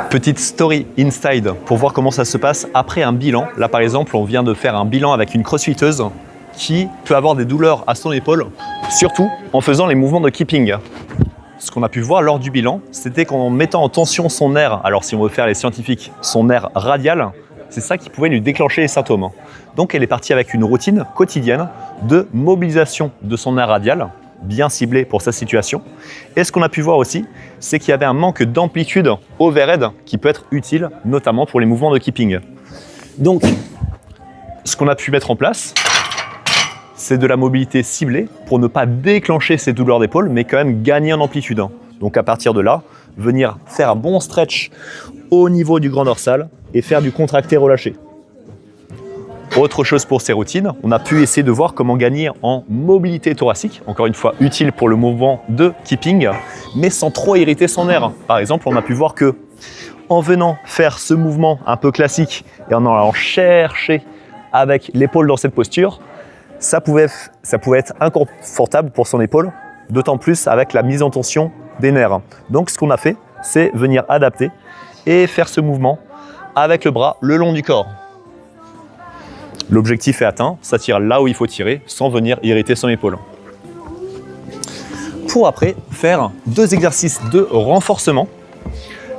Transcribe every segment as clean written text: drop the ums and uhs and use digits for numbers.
Petite story inside pour voir comment ça se passe après un bilan. Là par exemple, on vient de faire un bilan avec une crossfiteuse qui peut avoir des douleurs à son épaule, surtout en faisant les mouvements de keeping. Ce qu'on a pu voir lors du bilan, c'était qu'en mettant en tension son nerf, alors si on veut faire les scientifiques, son nerf radial, c'est ça qui pouvait lui déclencher les symptômes. Donc elle est partie avec une routine quotidienne de mobilisation de son nerf radial, bien ciblé pour sa situation. Et ce qu'on a pu voir aussi, c'est qu'il y avait un manque d'amplitude overhead qui peut être utile, notamment pour les mouvements de keeping. Donc, ce qu'on a pu mettre en place, c'est de la mobilité ciblée pour ne pas déclencher ces douleurs d'épaule, mais quand même gagner en amplitude. Donc à partir de là, venir faire un bon stretch au niveau du grand dorsal et faire du contracté-relâché. Autre chose pour ces routines, on a pu essayer de voir comment gagner en mobilité thoracique, encore une fois utile pour le mouvement de keeping, mais sans trop irriter son nerf. Par exemple, on a pu voir que en venant faire ce mouvement un peu classique et en allant chercher avec l'épaule dans cette posture, ça pouvait être inconfortable pour son épaule, d'autant plus avec la mise en tension des nerfs. Donc ce qu'on a fait, c'est venir adapter et faire ce mouvement avec le bras le long du corps. L'objectif est atteint, ça tire là où il faut tirer sans venir irriter son épaule. Pour après faire 2 exercices de renforcement,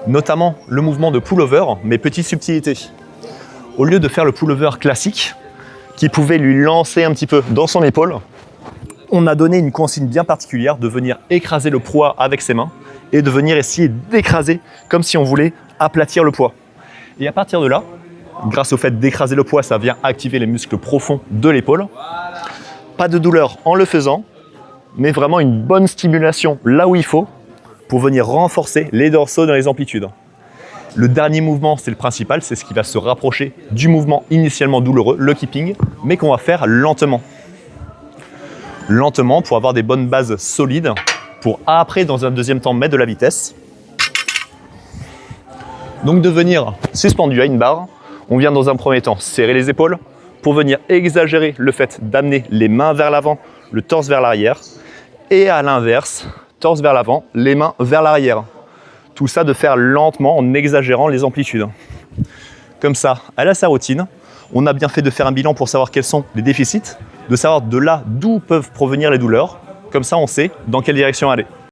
notamment le mouvement de pullover, mais petite subtilité. Au lieu de faire le pullover classique, qui pouvait lui lancer un petit peu dans son épaule, on a donné une consigne bien particulière de venir écraser le poids avec ses mains et de venir essayer d'écraser comme si on voulait aplatir le poids. Et à partir de là, grâce au fait d'écraser le poids, ça vient activer les muscles profonds de l'épaule. Pas de douleur en le faisant, mais vraiment une bonne stimulation là où il faut pour venir renforcer les dorsaux dans les amplitudes. Le dernier mouvement, c'est le principal, c'est ce qui va se rapprocher du mouvement initialement douloureux, le keeping, mais qu'on va faire lentement. Lentement pour avoir des bonnes bases solides, pour après, dans un deuxième temps, mettre de la vitesse. Donc de venir suspendu à une barre, on vient dans un premier temps serrer les épaules pour venir exagérer le fait d'amener les mains vers l'avant, le torse vers l'arrière, et à l'inverse, torse vers l'avant, les mains vers l'arrière. Tout ça de faire lentement en exagérant les amplitudes. Comme ça, elle a sa routine. On a bien fait de faire un bilan pour savoir quels sont les déficits, de savoir de là d'où peuvent provenir les douleurs. Comme ça, on sait dans quelle direction aller.